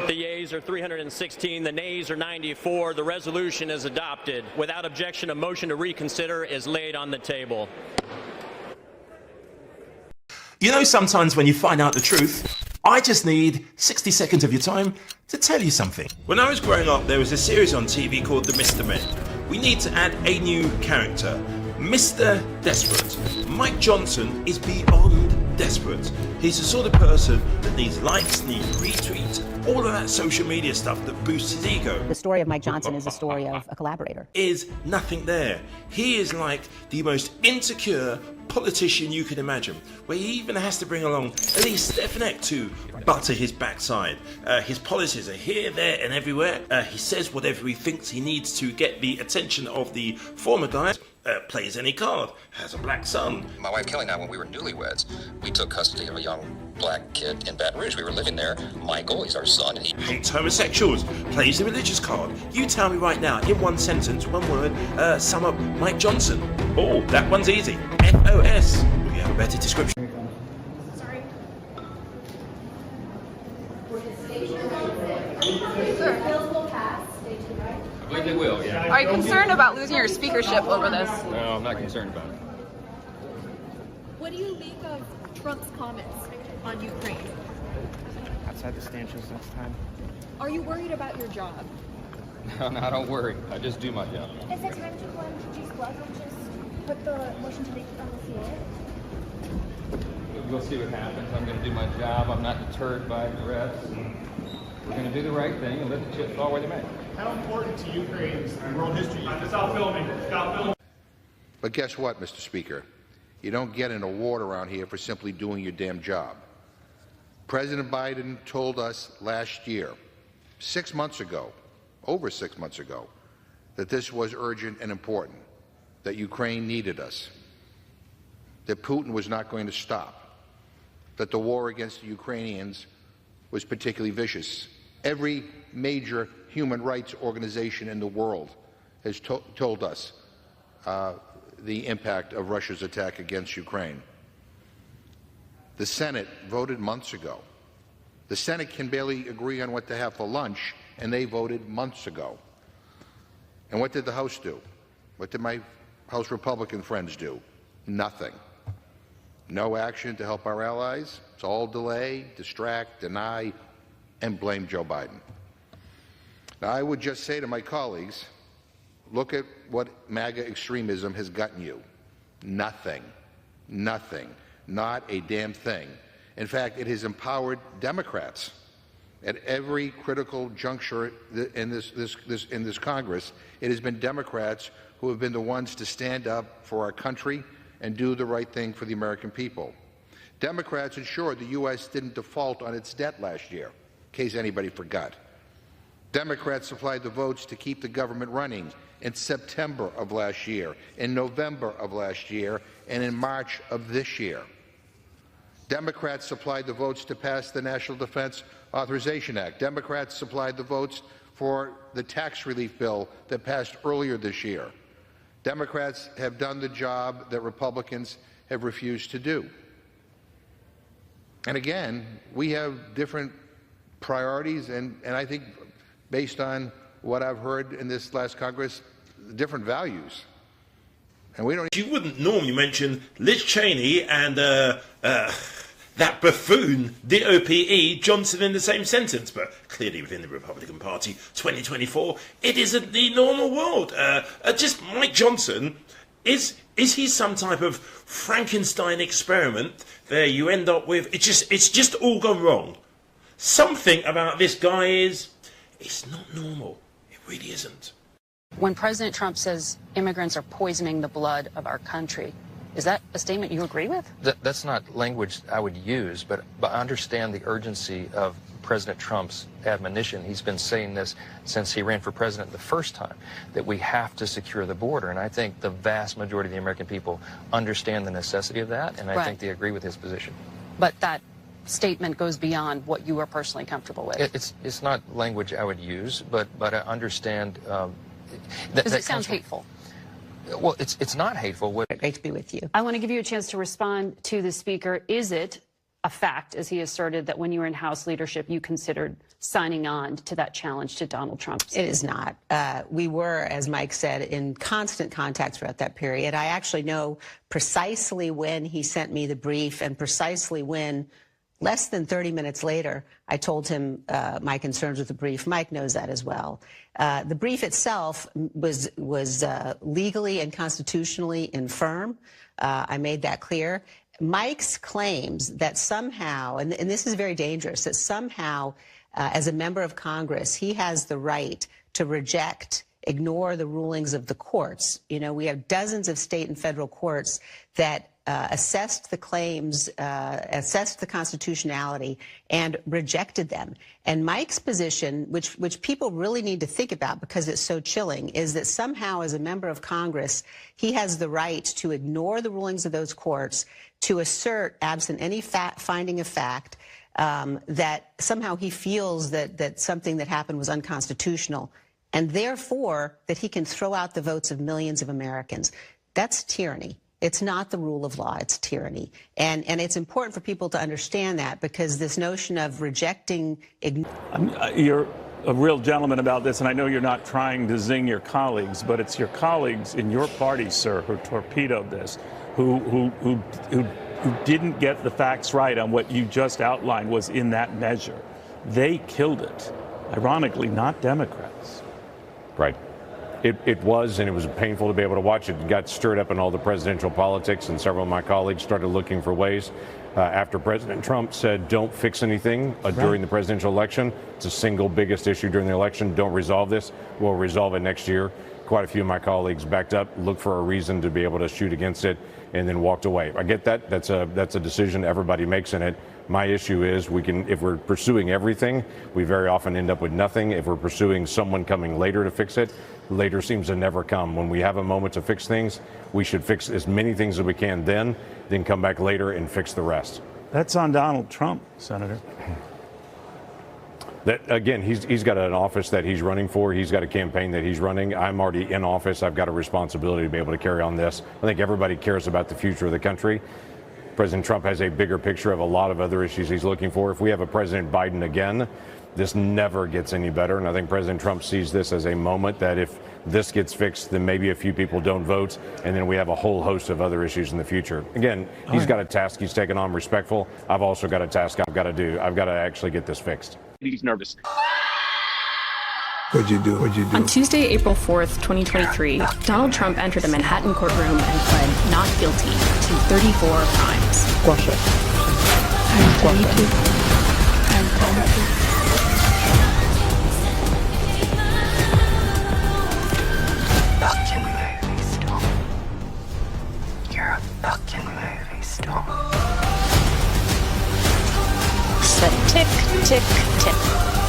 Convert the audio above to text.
The yeas are 316, the nays are 94. The resolution is adopted. Without objection, a motion to reconsider is laid on the table. You know, sometimes when you find out the truth, I just need 60 seconds of your time to tell you something. When I was growing up, there was a series on TV called The Mr. Men. We need to add a new character, Mr. Desperate. Mike Johnson is beyond desperate. He's the sort of person that needs likes, needs retweets, all of that social media stuff that boosts his ego. The story of Mike Johnson is the story of a collaborator. Is nothing there. He is like the most insecure politician you can imagine, where he even has to bring along Elise Stefanik to butter his backside. His policies are here, there and everywhere. He says whatever he thinks he needs to get the attention of the former guys. Plays any card, has a black son. My wife Kelly and I, when we were newlyweds, we took custody of a young black kid in Baton Rouge. We were living there. Michael, he's our son. And he hates homosexuals, plays the religious card. You tell me right now, in one sentence, one word, sum up Mike Johnson. Oh, that one's easy. FOS. Do you have a better description? Sorry. I believe they will, yeah. Are you concerned about losing your speakership over this? No, I'm not concerned about it. What do you make of Trump's comments on Ukraine? Outside the stanchions next time. Are you worried about your job? No, don't worry. I just do my job. Is it time to go and introduce blood and just put the motion to make on the floor? We'll see what happens. I'm going to do my job. I'm not deterred by threats. We're going to do the right thing and let the chips fall where they may. How important to Ukraine's world history? Stop filming. Stop filming. But guess what, Mr. Speaker? You don't get an award around here for simply doing your damn job. President Biden told us last year, 6 months ago, over 6 months ago, that this was urgent and important, that Ukraine needed us, that Putin was not going to stop, that the war against the Ukrainians was particularly vicious. Every major human rights organization in the world has told us the impact of Russia's attack against Ukraine. The Senate voted months ago. The Senate can barely agree on what to have for lunch, and they voted months ago. And what did the House do? What did my House Republican friends do? Nothing. No action to help our allies. It's all delay, distract, deny, and blame Joe Biden. Now, I would just say to my colleagues, look at what MAGA extremism has gotten you. Nothing. Nothing. Not a damn thing. In fact, it has empowered Democrats at every critical juncture in this Congress. It has been Democrats who have been the ones to stand up for our country and do the right thing for the American people. Democrats ensured the U.S. didn't default on its debt last year, in case anybody forgot. Democrats supplied the votes to keep the government running in September of last year, in November of last year, and in March of this year. Democrats supplied the votes to pass the National Defense Authorization Act. Democrats supplied the votes for the tax relief bill that passed earlier this year. Democrats have done the job that Republicans have refused to do. And again, we have different priorities, and I think based on what I've heard in this last Congress, different values. And we don't. You wouldn't normally mention Liz Cheney and that buffoon, DOPE, Johnson in the same sentence, but clearly within the Republican Party, 2024, it isn't the normal world. Just Mike Johnson, is he some type of Frankenstein experiment there you end up with? It's just all gone wrong. Something about this guy it's not normal. It really isn't. When President Trump says immigrants are poisoning the blood of our country, is that a statement you agree with? That's not language I would use, but I understand the urgency of President Trump's admonition. He's been saying this since he ran for president the first time, that we have to secure the border. And I think the vast majority of the American people understand the necessity of that, and I think they agree with his position. But that statement goes beyond what you are personally comfortable with. It's not language I would use, but I understand. Because it sounds hateful. Well, it's not hateful. Great to be with you. I want to give you a chance to respond to the speaker. Is it a fact, as he asserted, that when you were in House leadership, you considered signing on to that challenge to Donald Trump? It is not. We were, as Mike said, in constant contact throughout that period. I actually know precisely when he sent me the brief and precisely when, less than 30 minutes later, I told him my concerns with the brief. Mike knows that as well. The brief itself was legally and constitutionally infirm. I made that clear. Mike's claims that somehow, and this is very dangerous, that somehow as a member of Congress, he has the right to reject, ignore the rulings of the courts. You know, we have dozens of state and federal courts that assessed the claims, assessed the constitutionality, and rejected them. And Mike's position, which people really need to think about because it's so chilling, is that somehow as a member of Congress, he has the right to ignore the rulings of those courts, to assert, absent any finding of fact, that somehow he feels that something that happened was unconstitutional, and therefore that he can throw out the votes of millions of Americans. That's tyranny. It's not the rule of law, it's tyranny. And it's important for people to understand that, because this notion of rejecting... You're a real gentleman about this, and I know you're not trying to zing your colleagues, but it's your colleagues in your party, sir, who torpedoed this, who didn't get the facts right on what you just outlined was in that measure. They killed it. Ironically, not Democrats. Right. It was, and it was painful to be able to watch it. It got stirred up in all the presidential politics, and several of my colleagues started looking for ways. After President Trump said, don't fix anything during the presidential election, it's the single biggest issue during the election, don't resolve this, we'll resolve it next year. Quite a few of my colleagues backed up, looked for a reason to be able to shoot against it, and then walked away. I get that. That's a decision everybody makes in it. My issue is if we're pursuing everything, we very often end up with nothing. If we're pursuing someone coming later to fix it, later seems to never come. When we have a moment to fix things, we should fix as many things as we can then come back later and fix the rest. That's on Donald Trump, Senator. That, again, he's got an office that he's running for. He's got a campaign that he's running. I'm already in office. I've got a responsibility to be able to carry on this. I think everybody cares about the future of the country. President Trump has a bigger picture of a lot of other issues he's looking for. If we have a President Biden again, this never gets any better. And I think President Trump sees this as a moment that if this gets fixed, then maybe a few people don't vote, and then we have a whole host of other issues in the future. Again, he's got a task he's taken on, respectful. I've also got a task I've got to do. I've got to actually get this fixed. He's nervous. What'd you do? On Tuesday, April 4th, 2023, Donald Trump entered a Manhattan courtroom and pled not guilty to 34 crimes. Squash it. Fucking movie star. You're a fucking movie star. Said tick, tick, tick.